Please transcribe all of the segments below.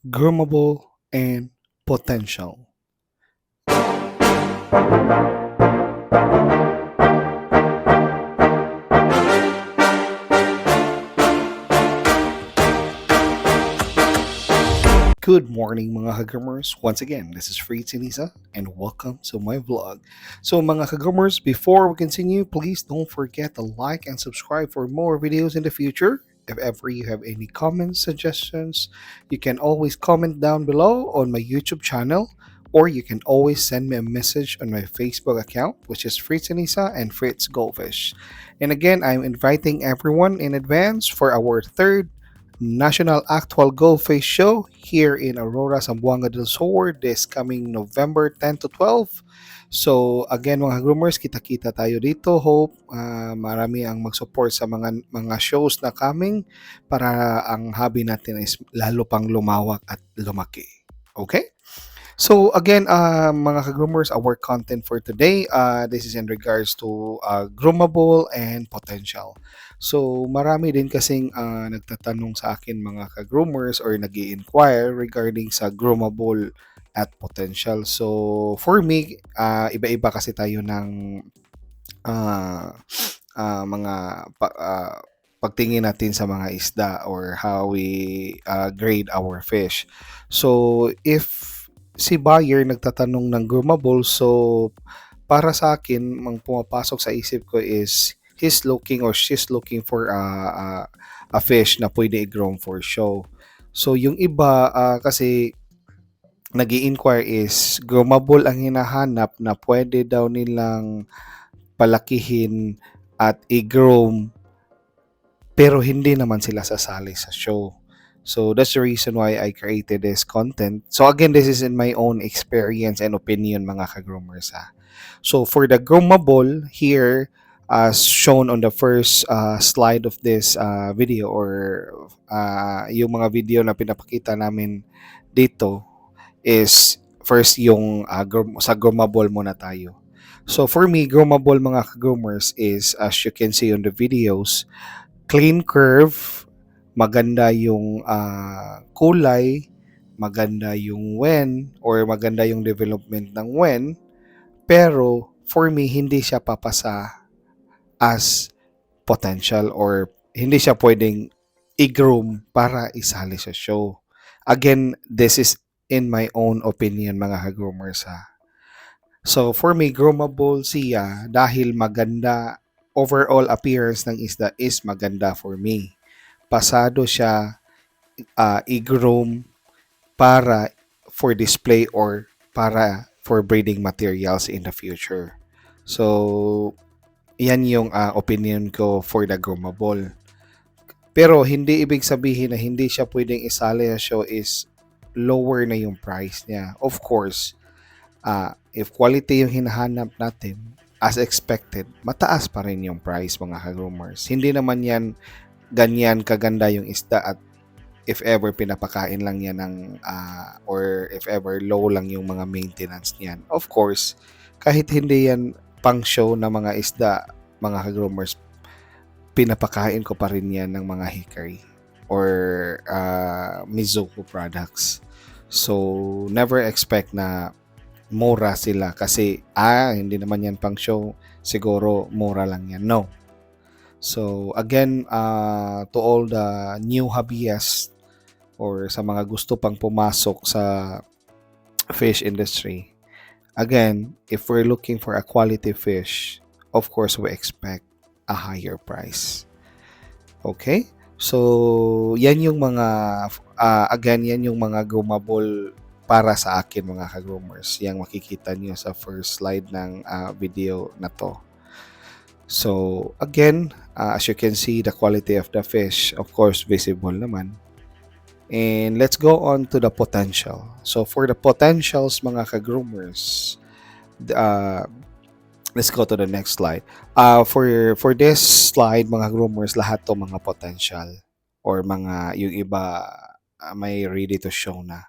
groomable, and potential. Good morning mga kagroomers. Once again, this is Fritz Inisa and welcome to my vlog. So mga kagroomers, before we continue, please don't forget to like and subscribe for more videos in the future. If ever you have any comments, suggestions, you can always comment down below on my YouTube channel, or you can always send me a message on my Facebook account, which is Fritz Inisa and Fritz Goldfish. And again, I'm inviting everyone in advance for our third National Actual Goldfish Show here in Aurora, Zamboanga del Sur this coming November 10 to 12. So again mga groomers, kita-kita tayo dito. Hope marami ang mag-support sa mga shows na coming para ang hobby natin is lalo pang lumawak at lumaki. Okay? So again, mga ka-groomers, our content for today, this is in regards to groomable and potential. So marami din kasing nagtatanong sa akin mga ka-groomers or nag inquire regarding sa groomable at potential. So for me, iba-iba kasi tayo ng uh, mga pagtingin natin sa mga isda or how we grade our fish. So if si buyer nagtatanong ng groomable, so para sa akin, ang pumapasok sa isip ko is he's looking or she's looking for a fish na pwede i-groom for show. So yung iba kasi nag inquire is groomable ang hinahanap na pwede daw nilang palakihin at i-groom pero hindi naman sila sasali sa show. So that's the reason why I created this content. So again, this is in my own experience and opinion mga ka-groomers ha. So for the groomable here, as shown on the first slide of this video or yung mga video na pinapakita namin dito is first yung sa groomable muna tayo. So for me, groomable mga ka-groomers is as you can see on the videos, clean curve, maganda yung kulay, maganda yung wen or maganda yung development ng wen, pero for me hindi siya papasa as potential or hindi siya pwedeng i-groom para isali sa show. Again, this is in my own opinion mga ka-groomers ha. So for me, groomable siya dahil maganda overall appearance ng isda is maganda for me. Pasado siya i-groom para for display or para for breeding materials in the future. So, yan yung opinion ko for the groomable. Pero hindi ibig sabihin na hindi siya pwedeng isali sa show is lower na yung price niya. Of course, if quality yung hinahanap natin, as expected, mataas pa rin yung price mga ka-groomers. Hindi naman yan ganyan kaganda yung isda at if ever pinapakain lang yan ng or if ever low lang yung mga maintenance niyan. Of course, kahit hindi yan pang show na mga isda, mga ka-groomers, pinapakain ko pa rin yan ng mga hickory or Mizuko products. So, never expect na mura sila kasi hindi naman yan pang show, siguro mura lang yan. No. So again, to all the new hobbyists or sa mga gusto pang pumasok sa fish industry, again, if we're looking for a quality fish, of course we expect a higher price. Okay? So yan yung mga again, yan yung mga groomable para sa akin mga ka-groomers. Yang makikita niyo sa first slide ng video na to. So again, as you can see, the quality of the fish, of course, visible naman. And let's go on to the potential. So for the potentials, mga ka-groomers, let's go to the next slide. For this slide, mga groomers, lahat to mga potential or mga yung iba may ready to show na.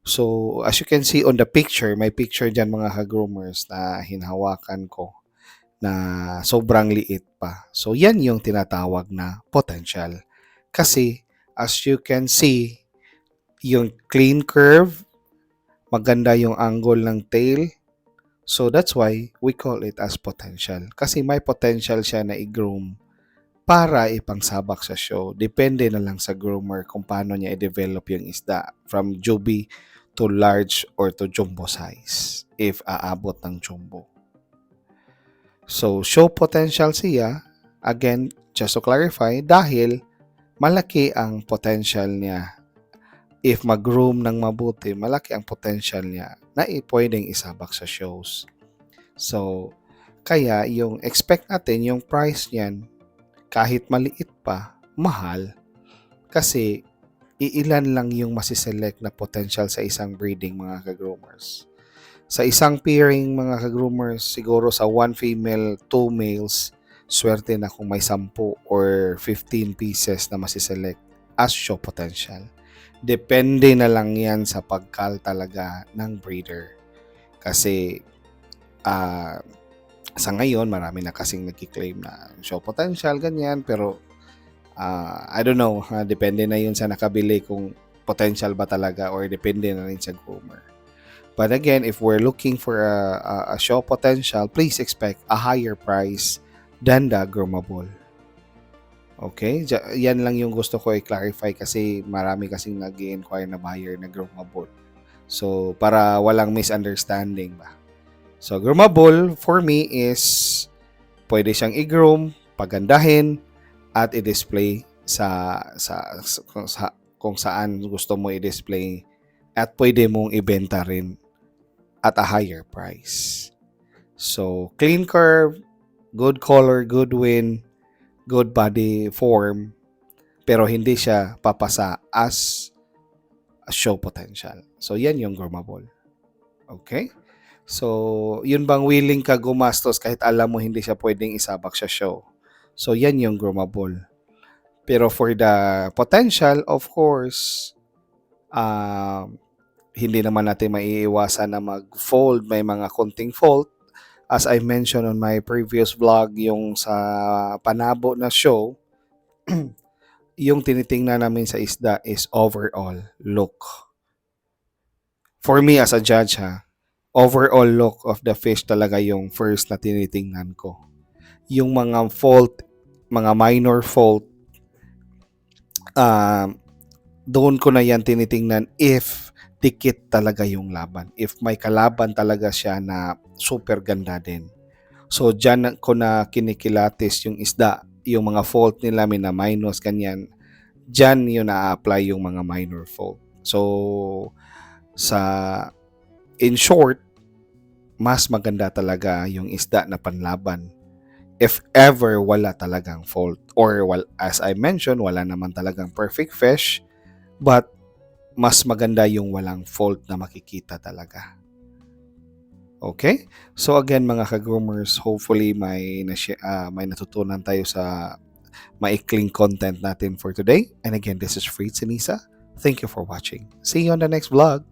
So as you can see on the picture, may picture dyan mga ka-groomers na hinahawakan ko na sobrang liit pa. So, yan yung tinatawag na potential. Kasi, as you can see, yung clean curve, maganda yung angle ng tail. So that's why we call it as potential. Kasi may potential siya na i-groom para ipangsabak sa show. Depende na lang sa groomer kung paano niya i-develop yung isda from juby to large or to jumbo size if aabot ng jumbo. So show potential siya, again, just to clarify, dahil malaki ang potential niya. If mag-groom ng mabuti, malaki ang potential niya na pwedeng isabak sa shows. So, kaya yung expect natin, yung price niyan, kahit maliit pa, mahal. Kasi, iilan lang yung masiselect na potential sa isang breeding, mga ka-groomers. Sa isang pairing, mga ka-groomers, siguro sa 1 female, 2 males, swerte na kung may 10 or 15 pieces na masiselect as show potential. Depende na lang yan sa pagkal talaga ng breeder. Kasi sa ngayon, marami na kasing nagkiklaim na show potential, ganyan. Pero I don't know, depende na yun sa nakabili kung potential ba talaga or depende na rin sa groomer. But again, if we're looking for a show potential, please expect a higher price than the groomable. Okay? Yan lang yung gusto ko i-clarify kasi marami kasing nag-i-inquire na buyer na groomable. So, para walang misunderstanding ba. So, groomable for me is pwede siyang i-groom, pagandahin, at i-display kung saan gusto mo i-display at pwede mong ibenta rin at a higher price. So, clean curve, good color, good wind, good body form, pero hindi siya papasa as a show potential. So, yan yung groomable. Okay? So, yun bang willing ka gumastos kahit alam mo hindi siya pwedeng isabak sa show? So, yan yung groomable. Pero for the potential, of course, hindi naman natin maiiwasan na mag-fold. May mga konting fault. As I mentioned on my previous vlog, yung sa panabo na show, yung tinitingnan namin sa isda is overall look. For me as a judge, overall look of the fish talaga yung first na tinitingnan ko. Yung mga fault, mga minor fault, doon ko na yan tinitingnan if dikit talaga yung laban. If may kalaban talaga siya na super ganda din. So, dyan ko na kinikilatis yung isda. Yung mga fault nila, minus, ganyan. Dyan yun na-apply yung mga minor fault. So, in short, mas maganda talaga yung isda na panlaban. If ever wala talagang fault. Or, as I mentioned, wala naman talagang perfect fish. But, mas maganda yung walang fault na makikita talaga. Okay? So again, mga ka-groomers, hopefully may natutunan tayo sa maikling content natin for today. And again, this is Fritz and Isa. Thank you for watching. See you on the next vlog.